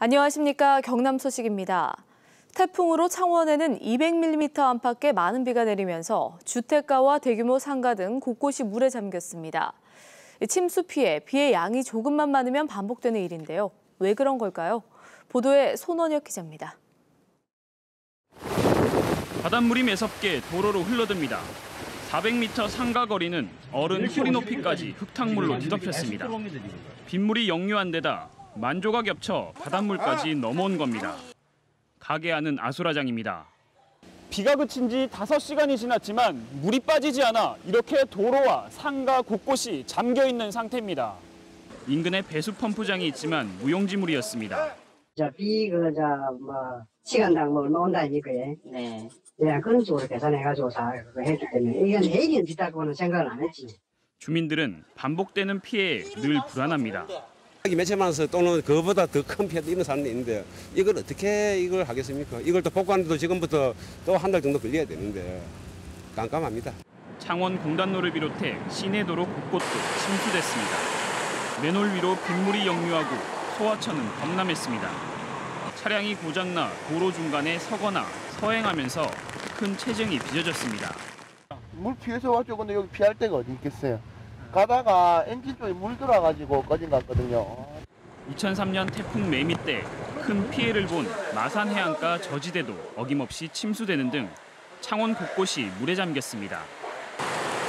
안녕하십니까. 경남 소식입니다. 태풍으로 창원에는 200mm 안팎의 많은 비가 내리면서 주택가와 대규모 상가 등 곳곳이 물에 잠겼습니다. 침수 피해, 비의 양이 조금만 많으면 반복되는 일인데요. 왜 그런 걸까요? 보도에 손원혁 기자입니다. 바닷물이 매섭게 도로로 흘러듭니다. 400m 상가 거리는 어른 허리 높이까지 흙탕물로 뒤덮였습니다. 빗물이 역류한 데다 만조가 겹쳐 바닷물까지 넘어온 겁니다. 가게 안은 아수라장입니다. 비가 그친 지 5시간이 지났지만 물이 빠지지 않아 이렇게 도로와 상가 곳곳이 잠겨 있는 상태입니다. 인근에 배수 펌프장이 있지만 무용지물이었습니다. 시간당 얼마 온다니까. 네. 그런 식으로 계산해가지고 다 했기 때문에 이건 해일은 비싸고는 생각을 안 했지. 주민들은 반복되는 피해에 늘 불안합니다. 몇천만 원 또는 그보다 더 큰 피해도 입는 사람도 있는데 이걸 어떻게 이걸 하겠습니까? 이걸 또 복구하는데도 지금부터 또 한 달 정도 걸려야 되는데 깜깜합니다. 창원 공단로를 비롯해 시내도로 곳곳도 침수됐습니다. 맨홀 위로 빗물이 역류하고 소하천은 범람했습니다. 차량이 고장나 도로 중간에 서거나 서행하면서 큰 체증이 빚어졌습니다. 물 피해서 왔죠. 근데 여기 피할 데가 어디 있겠어요. 가다가 엔진 쪽에 물 들어가지고 꺼진 것 같거든요. 2003년 태풍 매미 때 큰 피해를 본 마산 해안가 저지대도 어김없이 침수되는 등 창원 곳곳이 물에 잠겼습니다.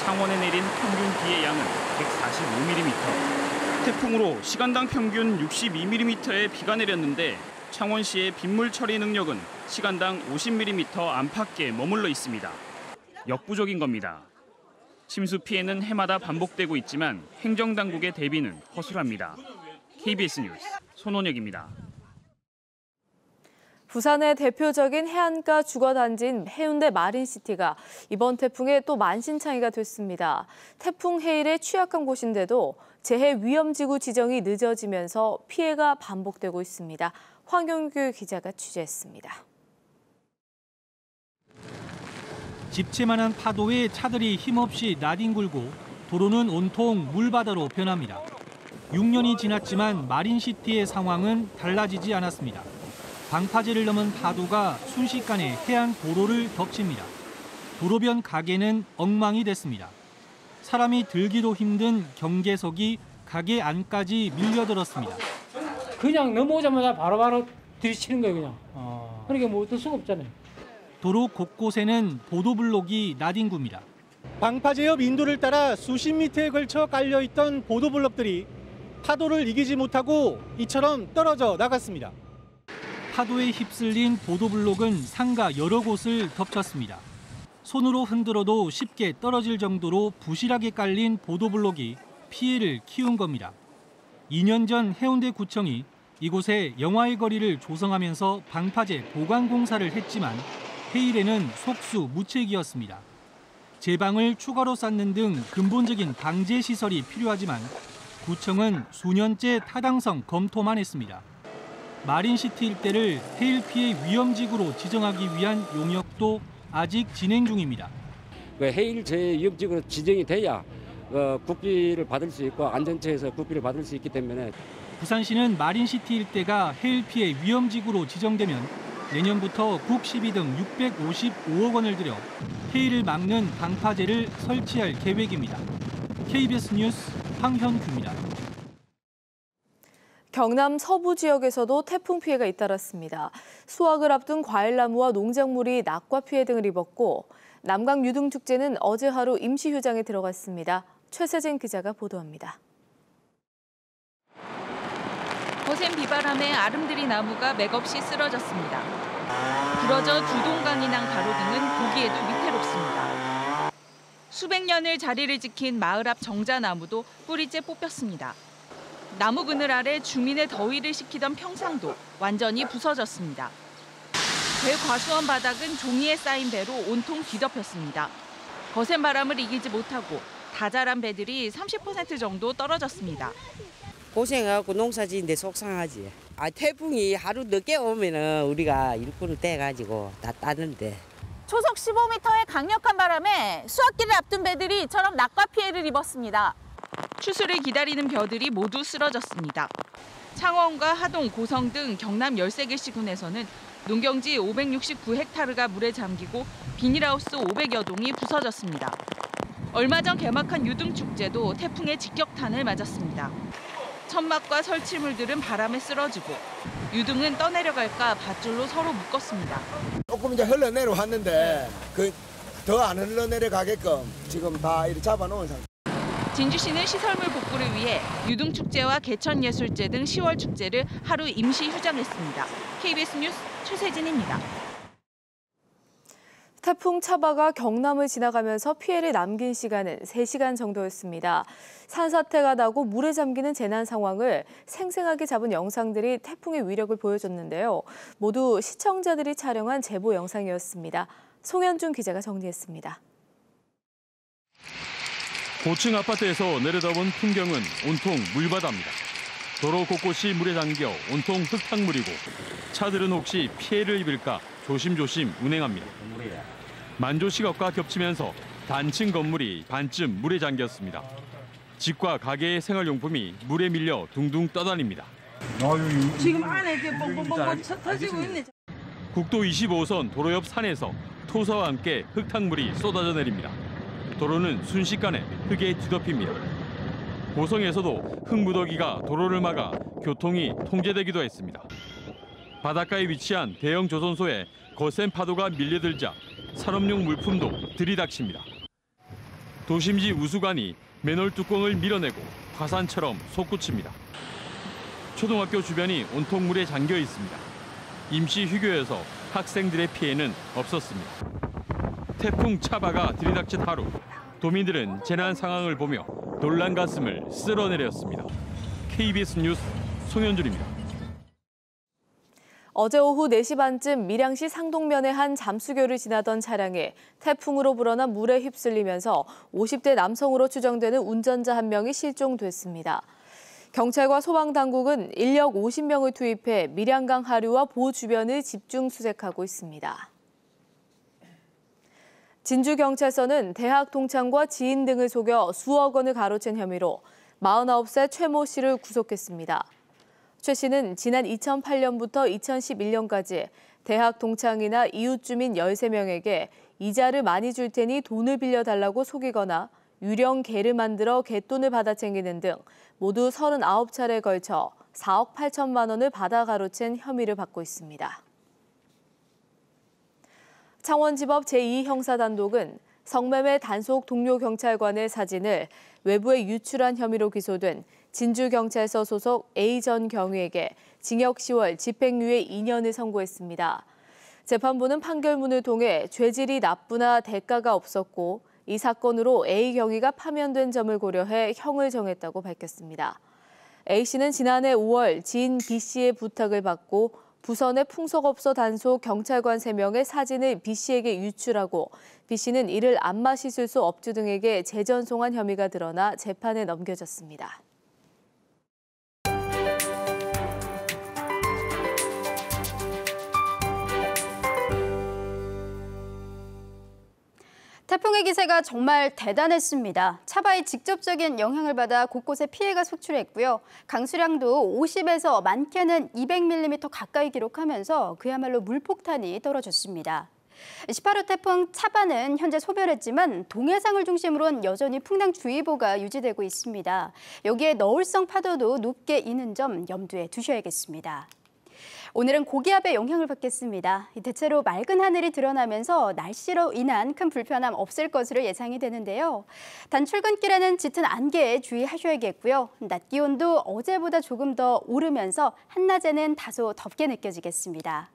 창원에 내린 평균 비의 양은 145mm. 태풍으로 시간당 평균 62mm의 비가 내렸는데 창원시의 빗물 처리 능력은 시간당 50mm 안팎에 머물러 있습니다. 역부족인 겁니다. 침수 피해는 해마다 반복되고 있지만 행정당국의 대비는 허술합니다. KBS 뉴스 손원혁입니다. 부산의 대표적인 해안가 주거단지인 해운대 마린시티가 이번 태풍에 또 만신창이가 됐습니다. 태풍 해일에 취약한 곳인데도 재해 위험지구 지정이 늦어지면서 피해가 반복되고 있습니다. 황영규 기자가 취재했습니다. 집채만한 파도에 차들이 힘없이 나뒹굴고 도로는 온통 물바다로 변합니다. 6년이 지났지만 마린시티의 상황은 달라지지 않았습니다. 방파제를 넘은 파도가 순식간에 해안 도로를 덮칩니다. 도로변 가게는 엉망이 됐습니다. 사람이 들기도 힘든 경계석이 가게 안까지 밀려들었습니다. 그냥 넘어오자마자 바로바로 들이치는 거예요, 그냥. 그러니까 뭐 어쩔 수가 없잖아요. 도로 곳곳에는 보도블록이 나뒹굽니다. 방파제 옆 인도를 따라 수십 미터에 걸쳐 깔려있던 보도블록들이 파도를 이기지 못하고 이처럼 떨어져 나갔습니다. 파도에 휩쓸린 보도블록은 상가 여러 곳을 덮쳤습니다. 손으로 흔들어도 쉽게 떨어질 정도로 부실하게 깔린 보도블록이 피해를 키운 겁니다. 2년 전 해운대구청이 이곳에 영화의 거리를 조성하면서 방파제 보강 공사를 했지만 해일에는 속수무책이었습니다. 제방을 추가로 쌓는 등 근본적인 방제 시설이 필요하지만 구청은 수년째 타당성 검토만 했습니다. 마린시티 일대를 해일 피해 위험지구로 지정하기 위한 용역도 아직 진행 중입니다. 해일 재위험지구로 지정이 돼야 국비를 받을 수 있고 안전처에서 국비를 받을 수 있기 때문에 부산시는 마린시티 일대가 해일 피해 위험지구로 지정되면 내년부터 국시비 등 655억 원을 들여 해일을 막는 방파제를 설치할 계획입니다. KBS 뉴스 황현규입니다. 경남 서부 지역에서도 태풍 피해가 잇따랐습니다. 수확을 앞둔 과일나무와 농작물이 낙과 피해 등을 입었고 남강 유등축제는 어제 하루 임시휴장에 들어갔습니다. 최세진 기자가 보도합니다. 거센 비바람에 아름드리 나무가 맥없이 쓰러졌습니다. 부러져 두 동강이 난 가로 등은 보기에도 위태롭습니다. 수백 년을 자리를 지킨 마을 앞 정자나무도 뿌리째 뽑혔습니다. 나무 그늘 아래 주민의 더위를 식히던 평상도 완전히 부서졌습니다. 배 과수원 바닥은 종이에 쌓인 배로 온통 뒤덮였습니다. 거센 바람을 이기지 못하고 다 자란 배들이 30% 정도 떨어졌습니다. 고생하고 농사지는데 속상하지. 태풍이 하루 늦게 오면은 우리가 일꾼을 떼가지고 다 따는데. 초속 15m의 강력한 바람에 수확기를 앞둔 배들이 이처럼 낙과 피해를 입었습니다. 추수를 기다리는 벼들이 모두 쓰러졌습니다. 창원과 하동, 고성 등 경남 13개 시군에서는 농경지 569헥타르가 물에 잠기고 비닐하우스 500여 동이 부서졌습니다. 얼마 전 개막한 유등축제도 태풍의 직격탄을 맞았습니다. 천막과 설치물들은 바람에 쓰러지고 유등은 떠내려갈까 밧줄로 서로 묶었습니다. 조금 이제 흘러내려왔는데 더 안 흘러내려가게끔 지금 다 이렇게 잡아놓은 상태. 진주시는 시설물 복구를 위해 유등축제와 개천예술제 등 10월 축제를 하루 임시 휴장했습니다. KBS 뉴스 최세진입니다. 태풍 차바가 경남을 지나가면서 피해를 남긴 시간은 3시간 정도였습니다. 산사태가 나고 물에 잠기는 재난 상황을 생생하게 잡은 영상들이 태풍의 위력을 보여줬는데요. 모두 시청자들이 촬영한 제보 영상이었습니다. 송현준 기자가 정리했습니다. 고층 아파트에서 내려다본 풍경은 온통 물바다입니다. 도로 곳곳이 물에 잠겨 온통 흙탕물이고 차들은 혹시 피해를 입을까 조심조심 운행합니다. 만조시각과 겹치면서 단층 건물이 반쯤 물에 잠겼습니다. 집과 가게의 생활용품이 물에 밀려 둥둥 떠다닙니다. 지금 안에 이렇게 뻥뻥뻥 터지고 있네. 국도 25호선 도로 옆 산에서 토사와 함께 흙탕물이 쏟아져 내립니다. 도로는 순식간에 흙에 뒤덮입니다. 고성에서도 흙무더기가 도로를 막아 교통이 통제되기도 했습니다. 바닷가에 위치한 대형 조선소에 거센 파도가 밀려들자 산업용 물품도 들이닥칩니다. 도심지 우수관이 맨홀 뚜껑을 밀어내고 화산처럼 솟구칩니다. 초등학교 주변이 온통 물에 잠겨 있습니다. 임시 휴교여서 학생들의 피해는 없었습니다. 태풍 차바가 들이닥친 하루, 도민들은 재난 상황을 보며 놀란 가슴을 쓸어내렸습니다. KBS 뉴스 송현준입니다. 어제 오후 4시 반쯤 밀양시 상동면의 한 잠수교를 지나던 차량에 태풍으로 불어난 물에 휩쓸리면서 50대 남성으로 추정되는 운전자 1명이 실종됐습니다. 경찰과 소방당국은 인력 50명을 투입해 밀양강 하류와 보호 주변을 집중 수색하고 있습니다. 진주경찰서는 대학 동창과 지인 등을 속여 수억 원을 가로챈 혐의로 49세 최모 씨를 구속했습니다. 최 씨는 지난 2008년부터 2011년까지 대학 동창이나 이웃 주민 13명에게 이자를 많이 줄 테니 돈을 빌려달라고 속이거나 유령 개를 만들어 갯돈을 받아 챙기는 등 모두 39차례에 걸쳐 4억 8천만 원을 받아 가로챈 혐의를 받고 있습니다. 창원지법 제2형사단독은 성매매 단속 동료 경찰관의 사진을 외부에 유출한 혐의로 기소된 진주경찰서 소속 A 전 경위에게 징역 10월, 집행유예 2년을 선고했습니다. 재판부는 판결문을 통해 죄질이 나쁘나 대가가 없었고 이 사건으로 A 경위가 파면된 점을 고려해 형을 정했다고 밝혔습니다. A 씨는 지난해 5월 지인 B 씨의 부탁을 받고 부선의 풍속업소 단속 경찰관 3명의 사진을 B 씨에게 유출하고 B 씨는 이를 안마시술소 업주 등에게 재전송한 혐의가 드러나 재판에 넘겨졌습니다. 태풍의 기세가 정말 대단했습니다. 차바의 직접적인 영향을 받아 곳곳에 피해가 속출했고요. 강수량도 50에서 많게는 200mm 가까이 기록하면서 그야말로 물폭탄이 떨어졌습니다. 18호 태풍 차바는 현재 소멸했지만 동해상을 중심으로는 여전히 풍랑주의보가 유지되고 있습니다. 여기에 너울성 파도도 높게 이는 점 염두에 두셔야겠습니다. 오늘은 고기압의 영향을 받겠습니다. 대체로 맑은 하늘이 드러나면서 날씨로 인한 큰 불편함 없을 것으로 예상이 되는데요. 단 출근길에는 짙은 안개에 주의하셔야겠고요. 낮 기온도 어제보다 조금 더 오르면서 한낮에는 다소 덥게 느껴지겠습니다.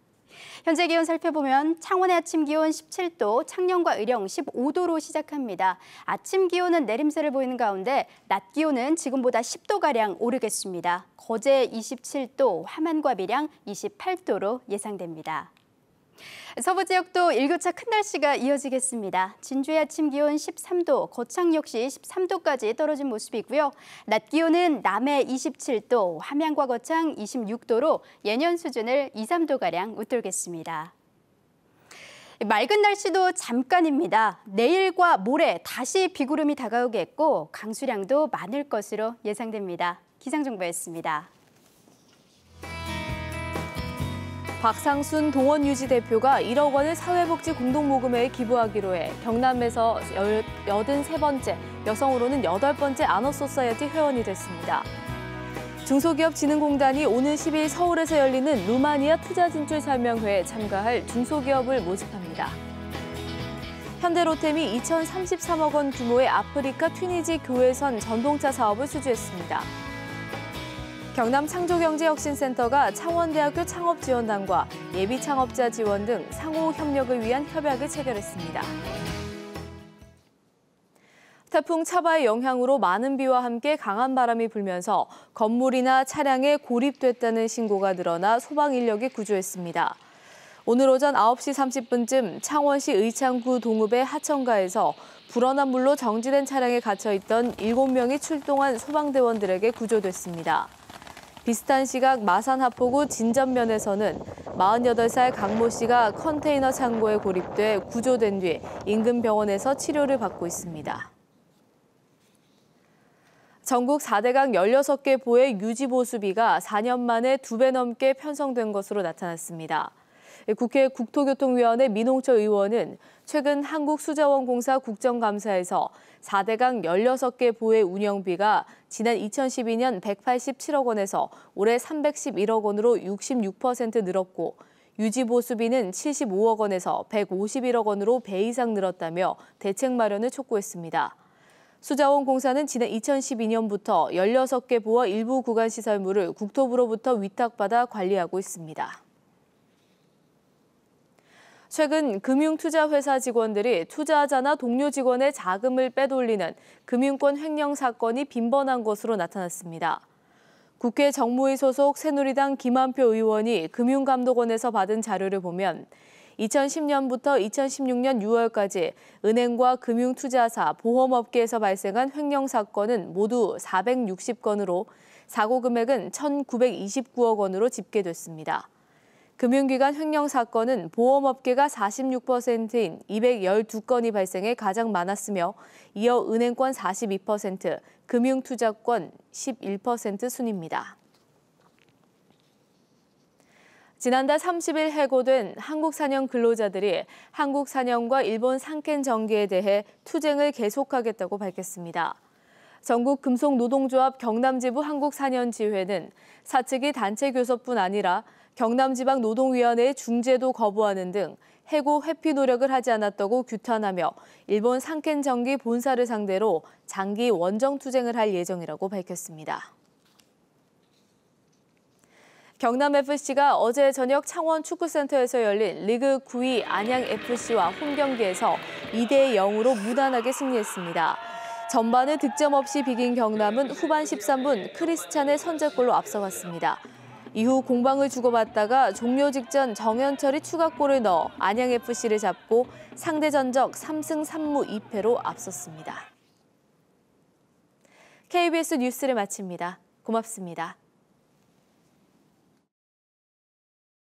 현재 기온 살펴보면 창원의 아침 기온 17도, 창녕과 의령 15도로 시작합니다. 아침 기온은 내림세를 보이는 가운데 낮 기온은 지금보다 10도가량 오르겠습니다. 거제 27도, 함안과 밀양 28도로 예상됩니다. 서부 지역도 일교차 큰 날씨가 이어지겠습니다. 진주의 아침 기온 13도, 거창 역시 13도까지 떨어진 모습이고요. 낮 기온은 남해 27도, 함양과 거창 26도로 예년 수준을 2, 3도가량 웃돌겠습니다. 맑은 날씨도 잠깐입니다. 내일과 모레 다시 비구름이 다가오겠고 강수량도 많을 것으로 예상됩니다. 기상정보였습니다. 박상순 동원유지 대표가 1억 원을 사회복지 공동모금회에 기부하기로 해 경남에서 83번째, 여성으로는 8번째 아너소사이어티 회원이 됐습니다. 중소기업진흥공단이 오는 10일 서울에서 열리는 루마니아 투자진출설명회에 참가할 중소기업을 모집합니다. 현대로템이 2,033억 원 규모의 아프리카 튀니지 교외선 전동차 사업을 수주했습니다. 경남창조경제혁신센터가 창원대학교 창업지원단과 예비창업자 지원 등 상호 협력을 위한 협약을 체결했습니다. 태풍 차바의 영향으로 많은 비와 함께 강한 바람이 불면서 건물이나 차량에 고립됐다는 신고가 늘어나 소방 인력이 구조했습니다. 오늘 오전 9시 30분쯤 창원시 의창구 동읍의 하천가에서 불어난 물로 정지된 차량에 갇혀있던 7명이 출동한 소방대원들에게 구조됐습니다. 비슷한 시각 마산 하포구 진전면에서는 48살 강모 씨가 컨테이너 창고에 고립돼 구조된 뒤 인근 병원에서 치료를 받고 있습니다. 전국 4대강 16개 보의 유지보수비가 4년 만에 2배 넘게 편성된 것으로 나타났습니다. 국회 국토교통위원회 민홍철 의원은 최근 한국수자원공사 국정감사에서 4대강 16개 보의 운영비가 지난 2012년 187억 원에서 올해 311억 원으로 66% 늘었고 유지보수비는 75억 원에서 151억 원으로 배 이상 늘었다며 대책 마련을 촉구했습니다. 수자원공사는 지난 2012년부터 16개 보와 일부 구간 시설물을 국토부로부터 위탁받아 관리하고 있습니다. 최근 금융투자회사 직원들이 투자자나 동료 직원의 자금을 빼돌리는 금융권 횡령 사건이 빈번한 것으로 나타났습니다. 국회 정무위 소속 새누리당 김한표 의원이 금융감독원에서 받은 자료를 보면 2010년부터 2016년 6월까지 은행과 금융투자사, 보험업계에서 발생한 횡령 사건은 모두 460건으로 사고 금액은 1,929억 원으로 집계됐습니다. 금융기관 횡령 사건은 보험업계가 46%인 212건이 발생해 가장 많았으며 이어 은행권 42%, 금융투자권 11% 순입니다. 지난달 30일 해고된 한국산영 근로자들이 한국산영과 일본 산켄전기에 대해 투쟁을 계속하겠다고 밝혔습니다. 전국 금속노동조합 경남지부 한국산연지회는 사측이 단체 교섭뿐 아니라 경남지방노동위원회의 중재도 거부하는 등 해고 회피 노력을 하지 않았다고 규탄하며 일본 산켄전기 본사를 상대로 장기 원정투쟁을 할 예정이라고 밝혔습니다. 경남FC가 어제 저녁 창원 축구센터에서 열린 리그 9위 안양FC와 홈경기에서 2대0으로 무난하게 승리했습니다. 전반에 득점 없이 비긴 경남은 후반 13분 크리스찬의 선제골로 앞서갔습니다. 이후 공방을 주고받다가 종료 직전 정현철이 추가골을 넣어 안양FC를 잡고 상대 전적 3승 3무 2패로 앞섰습니다. KBS 뉴스를 마칩니다. 고맙습니다.